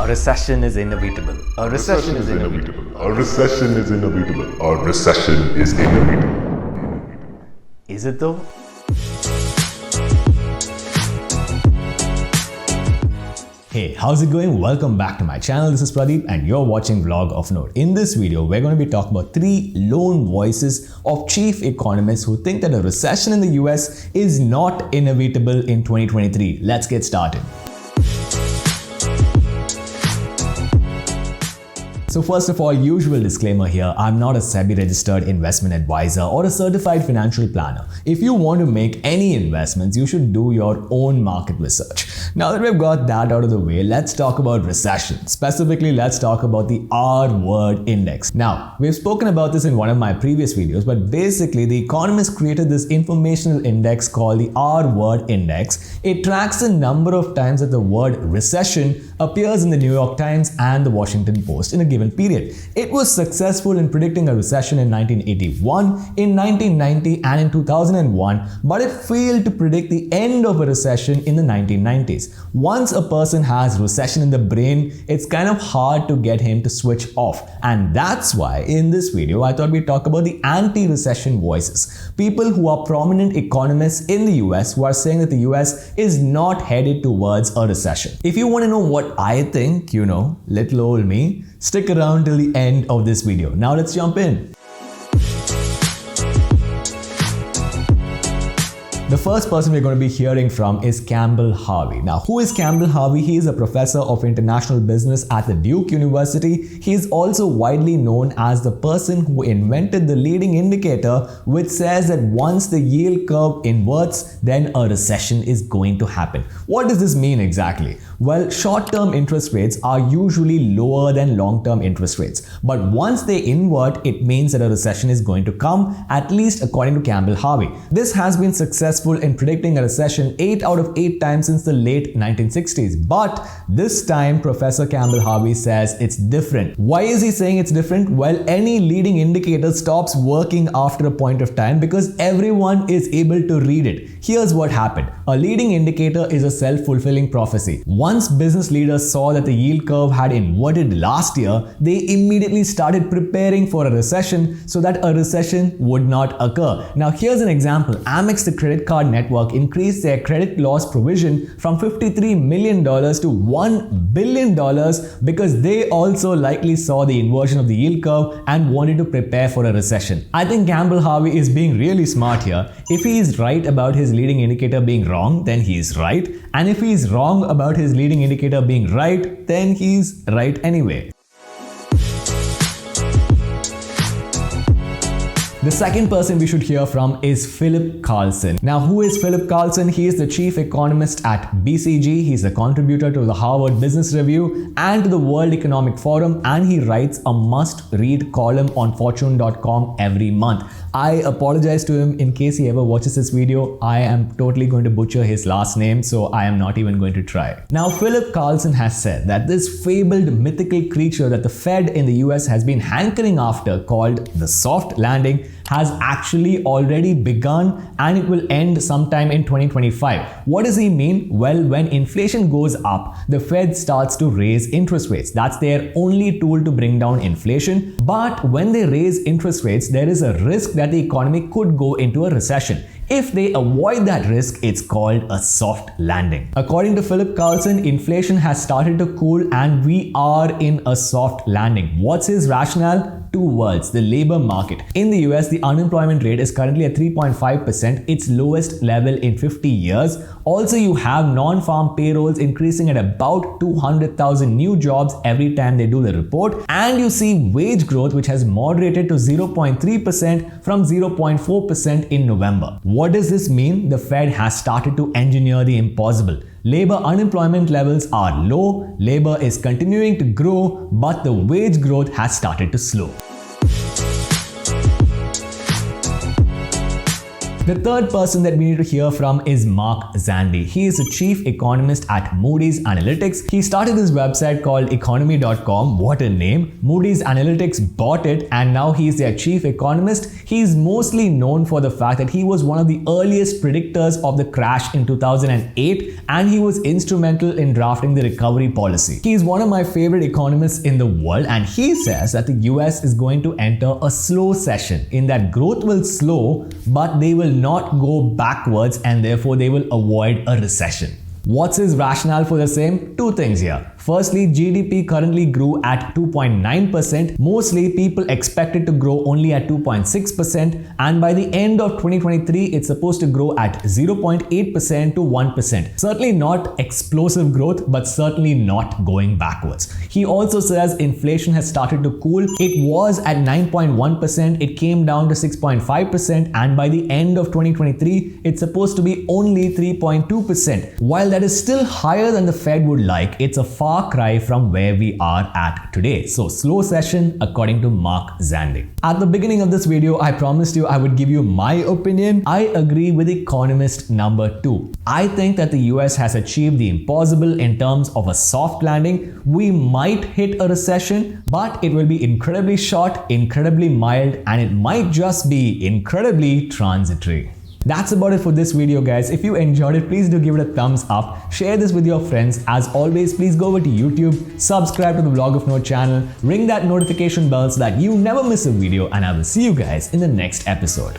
A recession is inevitable. A recession is inevitable. A recession is inevitable. A recession is inevitable. Is it though? Hey, how's it going? Welcome back to my channel. This is Pradeep and you're watching Vlog of Note. In this video, we're going to be talking about 3 lone voices of chief economists who think that a recession in the US is not inevitable in 2023. Let's get started. So first of all, usual disclaimer here, I'm not a SEBI registered investment advisor or a certified financial planner. If you want to make any investments, you should do your own market research. Now that we've got that out of the way, let's talk about recession. Specifically, let's talk about the R-word index. Now, we've spoken about this in one of my previous videos, but basically the economists created this informational index called the R-word index. It tracks the number of times that the word recession appears in the New York Times and the Washington Post in a given period. It was successful in predicting a recession in 1981, in 1990 and in 2001, but it failed to predict the end of a recession in the 1990s. Once a person has recession in the brain, it's kind of hard to get him to switch off. And that's why in this video, I thought we'd talk about the anti-recession voices. People who are prominent economists in the US who are saying that the US is not headed towards a recession. If you want to know what I think, little old me, stick around till the end of this video. Now let's jump in. The first person we're going to be hearing from is Campbell Harvey. Now, who is Campbell Harvey? He is a professor of international business at the Duke University. He is also widely known as the person who invented the leading indicator, which says that once the yield curve inverts, then a recession is going to happen. What does this mean exactly? Well, short-term interest rates are usually lower than long-term interest rates. But once they invert, it means that a recession is going to come, at least according to Campbell Harvey. This has been successful in predicting a recession 8 out of 8 times since the late 1960s. But this time, Professor Campbell Harvey says it's different. Why is he saying it's different? Well, any leading indicator stops working after a point of time because everyone is able to read it. Here's what happened. A leading indicator is a self-fulfilling prophecy. Once business leaders saw that the yield curve had inverted last year, they immediately started preparing for a recession so that a recession would not occur. Now, here's an example. Amex, the credit card network, increased their credit loss provision from $53 million to $1 billion because they also likely saw the inversion of the yield curve and wanted to prepare for a recession. I think Campbell Harvey is being really smart here. If he is right about his leading indicator being wrong, then he is right. And if he is wrong about his leading indicator being right, then he's right anyway. The second person we should hear from is Philipp Carlsson. Now, who is Philipp Carlsson? He is the chief economist at BCG. He's a contributor to the Harvard Business Review and to the World Economic Forum, and he writes a must-read column on Fortune.com every month. I apologize to him in case he ever watches this video. I am totally going to butcher his last name, so I am not even going to try. Now, Philipp Carlsson has said that this fabled mythical creature that the Fed in the US has been hankering after, called the soft landing, has actually already begun and it will end sometime in 2025. What does he mean? Well, when inflation goes up, the Fed starts to raise interest rates. That's their only tool to bring down inflation. But when they raise interest rates, there is a risk that the economy could go into a recession. If they avoid that risk, it's called a soft landing. According to Philipp Carlsson, inflation has started to cool and we are in a soft landing. What's his rationale? 2 words, the labor market. In the US, the unemployment rate is currently at 3.5%, its lowest level in 50 years. Also, you have non-farm payrolls increasing at about 200,000 new jobs every time they do the report. And you see wage growth, which has moderated to 0.3% from 0.4% in November. What does this mean? The Fed has started to engineer the impossible. Labor unemployment levels are low, labor is continuing to grow, but the wage growth has started to slow. The third person that we need to hear from is Mark Zandi. He is a chief economist at Moody's Analytics. He started this website called economy.com. What a name. Moody's Analytics bought it and now he's their chief economist. He's mostly known for the fact that he was one of the earliest predictors of the crash in 2008 and he was instrumental in drafting the recovery policy. He is one of my favorite economists in the world and he says that the US is going to enter a slow recession, in that growth will slow but they will not go backwards and therefore they will avoid a recession. What's his rationale for the same? Two things here. Firstly, GDP currently grew at 2.9%. Mostly people expect it to grow only at 2.6%, and by the end of 2023 it's supposed to grow at 0.8% to 1%. Certainly not explosive growth, but certainly not going backwards. He also says inflation has started to cool. It was at 9.1%, it came down to 6.5%, and by the end of 2023 it's supposed to be only 3.2%. While that is still higher than the Fed would like, it's a far cry from where we are at today. So slow session according to Mark Zandi. At the beginning of this video, I promised you I would give you my opinion. I agree with economist number 2. I think that the US has achieved the impossible in terms of a soft landing. We might hit a recession, but it will be incredibly short, incredibly mild, and it might just be incredibly transitory. That's about it for this video, guys. If you enjoyed it, please do give it a thumbs up. Share this with your friends. As always, please go over to YouTube, subscribe to the Vlog of Note channel, ring that notification bell so that you never miss a video, and I will see you guys in the next episode.